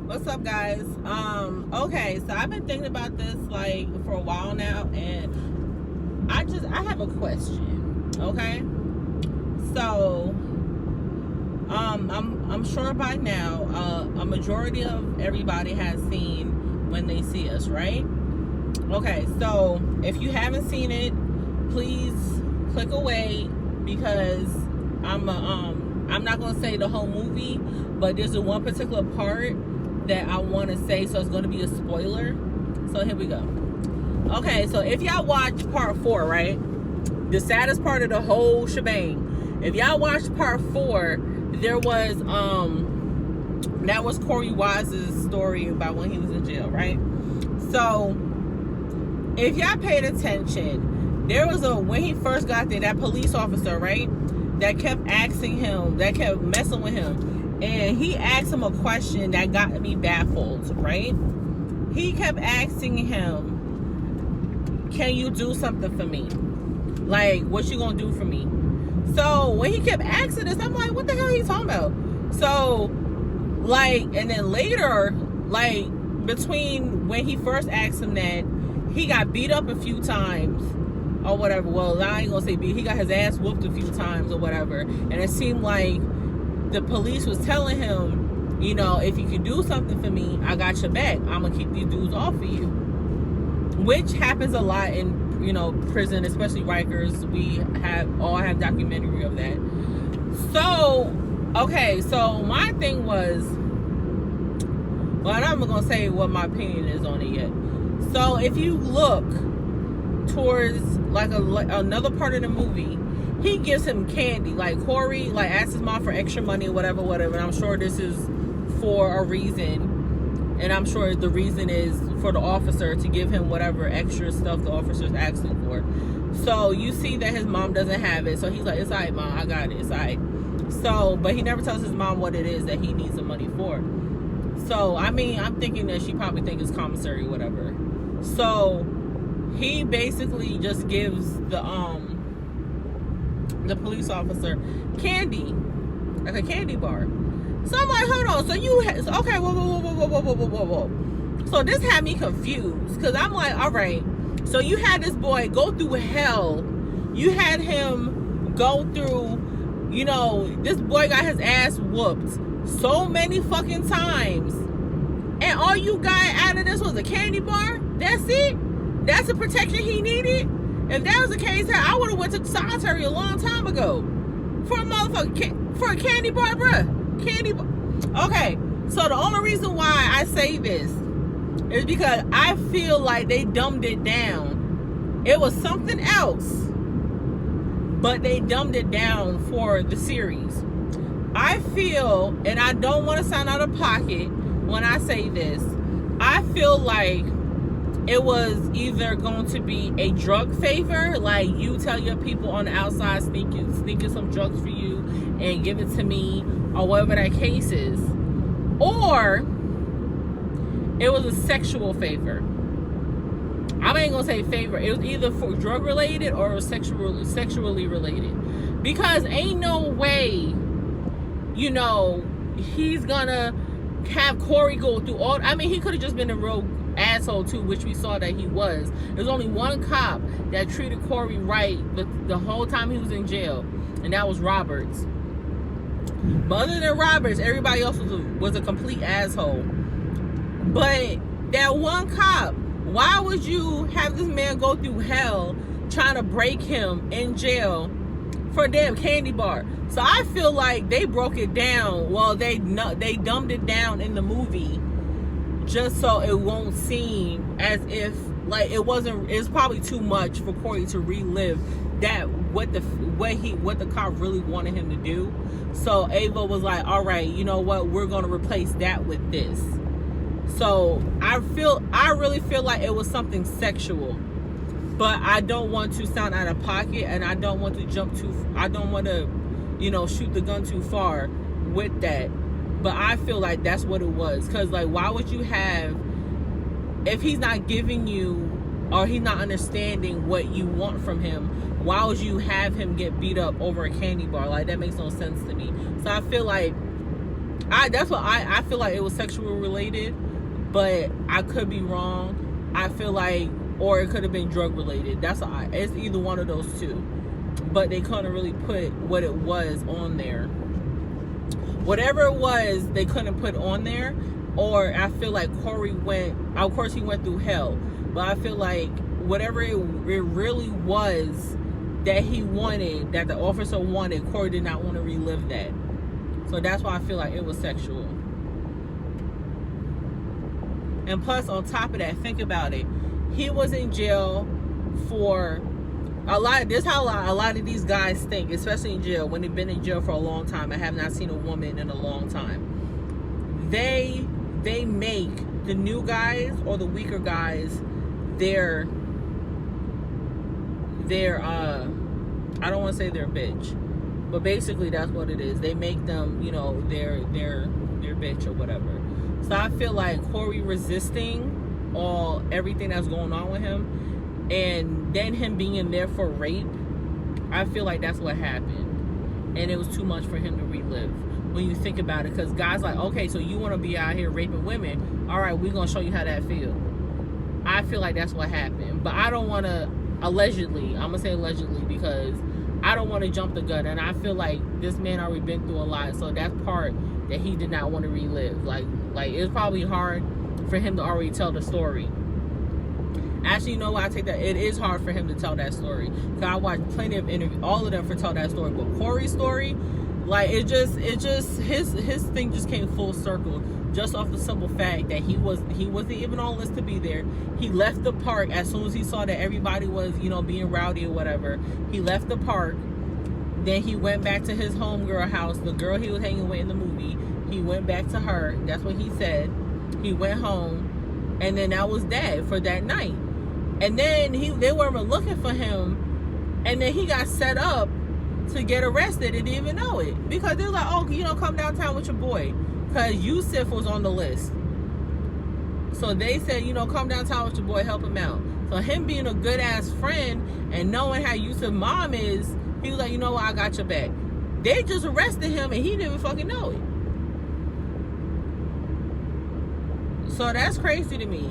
What's up, guys? Okay, so I've been thinking about this like for a while now, and I have a question. Okay, so I'm sure by now a majority of everybody has seen When They See Us, right? Okay, so if you haven't seen it, please click away because I'm not gonna say the whole movie, but there's a one particular part that I want to say, so it's going to be a spoiler. So here we go. Okay, so if y'all watch part 4, right, the saddest part of the whole shebang, if y'all watched part 4, there was that was Korey Wise's story about when he was in jail, right? So if y'all paid attention, there was when he first got there, that police officer, right, that kept asking him, that kept messing with him. And he asked him a question that got me baffled, right? He kept asking him, can you do something for me? Like, what you gonna do for me? So when he kept asking this, I'm like, what the hell are you talking about? So, like, and then later, like, between when he first asked him that, he got beat up a few times or whatever. Well, I ain't gonna say beat. He got his ass whooped a few times or whatever. And it seemed like the police was telling him, you know, if you can do something for me, I got your back. I'm gonna keep these dudes off of you. Which happens a lot in, you know, prison, especially Rikers. We all have documentary of that. So, okay, so my thing was, well, I'm not gonna say what my opinion is on it yet. So if you look towards like another part of the movie, he gives him candy. Like Korey, like, asks his mom for extra money or whatever. And I'm sure this is for a reason. And I'm sure the reason is for the officer to give him whatever extra stuff the officer's asking for. So you see that his mom doesn't have it. So he's like, it's all right, Mom, I got it. It's all right. So, but he never tells his mom what it is that he needs the money for. So, I mean, I'm thinking that she probably thinks it's commissary or whatever. So he basically just gives the police officer candy, like a candy bar. So I'm like, hold on. So you okay? Whoa. So this had me confused because I'm like, all right. So you had this boy go through hell. You had him go through, you know, this boy got his ass whooped so many fucking times, and all you got out of this was a candy bar. That's it. That's the protection he needed. If that was the case, I would have went to solitary a long time ago for a motherfucker, for a candy bar, bruh. Candy bar. Okay, so the only reason why I say this is because I feel like they dumbed it down. It was something else, but they dumbed it down for the series. I feel, and I don't want to sound out of pocket when I say this, I feel like it was either going to be a drug favor, like you tell your people on the outside, sneaking some drugs for you and give it to me, or whatever that case is, or it was a sexual favor. I ain't gonna say favor. It was either for drug related or sexually related, because ain't no way, you know, he's gonna have Korey go through all. I mean, he could have just been a real asshole too, which we saw that he was. There's only one cop that treated Korey right the whole time he was in jail, and that was Roberts. But other than Roberts, everybody else was a complete asshole. But that one cop, why would you have this man go through hell trying to break him in jail for a damn candy bar? So I feel like they broke it down. Well, they dumbed it down in the movie just so it won't seem as if like it wasn't. It's probably too much for Korey to relive that what the cop really wanted him to do. So Ava was like, all right, you know what, we're gonna replace that with this. So I really feel like it was something sexual, but I don't want to sound out of pocket, and I don't want to I don't want to, you know, shoot the gun too far with that. But I feel like that's what it was. Because, like, why would you have, if he's not giving you, or he's not understanding what you want from him, why would you have him get beat up over a candy bar? Like, that makes no sense to me. So I feel like That's what I feel like it was sexual related, but I could be wrong. I feel like, or it could have been drug related. It's either one of those two, but they couldn't really put what it was on there. Whatever it was, they couldn't put on there. Or I feel like Korey of course he went through hell, but I feel like whatever it really was that he wanted, that the officer wanted, Korey did not want to relive that. So that's why I feel like it was sexual. And plus, on top of that, think about it. He was in jail for a lot. This is how a lot of these guys think, especially in jail, when they've been in jail for a long time and have not seen a woman in a long time. They make the new guys or the weaker guys their I don't want to say their bitch, but basically that's what it is. They make them, you know, their bitch or whatever. So I feel like Korey resisting everything that's going on with him, and then him being in there for rape, I feel like that's what happened, and it was too much for him to relive. When you think about it, because guys like, okay, so you want to be out here raping women, all right, we're gonna show you how that feels. I feel like that's what happened, but I don't want to allegedly, I'm gonna say allegedly, because I don't want to jump the gun, and I feel like this man already been through a lot, so that's part that he did not want to relive. Like it's probably hard for him to already tell the story. Actually, you know what? I take that. It is hard for him to tell that story. Cause I watched plenty of interviews, all of them for tell that story. But Korey's story, like it just his thing just came full circle, just off the simple fact that he wasn't even on the list to be there. He left the park as soon as he saw that everybody was, you know, being rowdy or whatever. He left the park. Then he went back to his homegirl house, the girl he was hanging with in the movie. He went back to her. That's what he said. He went home, and then that was that for that night. And then they weren't looking for him, and then he got set up to get arrested and didn't even know it, because they're like, oh, you know, come downtown with your boy, because Yusuf was on the list. So they said, you know, come downtown with your boy, help him out. So him being a good ass friend and knowing how Yusuf's mom is, he was like, you know what, I got your back. They just arrested him and he didn't even fucking know it. So that's crazy to me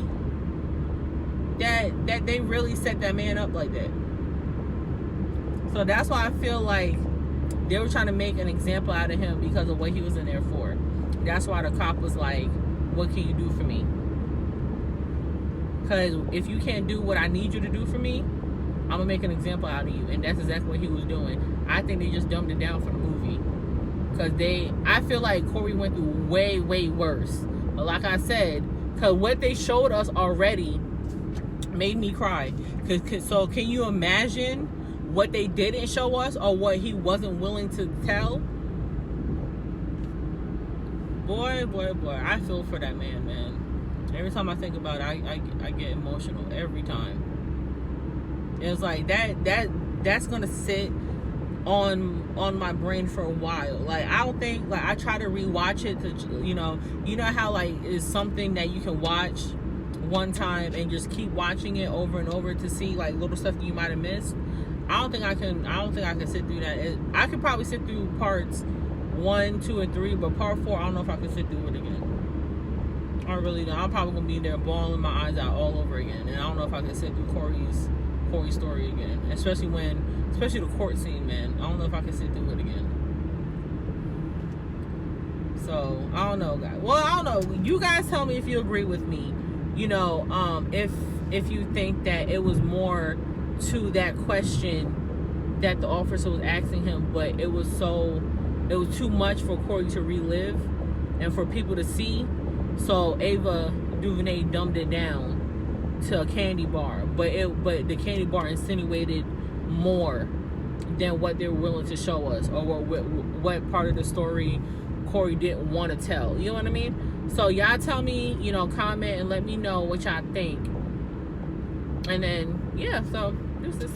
that they really set that man up like that. So that's why I feel like they were trying to make an example out of him because of what he was in there for. That's why the cop was like, what can you do for me? Because if you can't do what I need you to do for me, I'm going to make an example out of you. And that's exactly what he was doing. I think they just dumbed it down for the movie. Because I feel like Korey went through way, way worse. But like I said, because what they showed us already made me cry. So can you imagine what they didn't show us, or what he wasn't willing to tell? Boy, I feel for that man. Every time I think about it, I get emotional every time. It's like that's gonna sit on my brain for a while. Like I don't think, like I try to rewatch it to, you know how like it's something that you can watch one time and just keep watching it over and over to see like little stuff that you might have missed. I don't think I can sit through that. I could probably sit through parts 1, 2, and 3, but part 4, I don't know if I can sit through it again. I really don't. I'm probably gonna be there bawling my eyes out all over again, and I don't know if I can sit through Korey's story again, especially the court scene, man. I don't know if I can sit through it again. So I don't know, guys. Well, I don't know. You guys tell me if you agree with me. You know, if you think that it was more to that question that the officer was asking him, but it was too much for Korey to relive and for people to see. So Ava DuVernay dumbed it down to a candy bar, but the candy bar insinuated more than what they were willing to show us, or what part of the story Korey didn't want to tell. You know what I mean? So y'all tell me, you know, comment and let me know what y'all think. And then yeah, so this is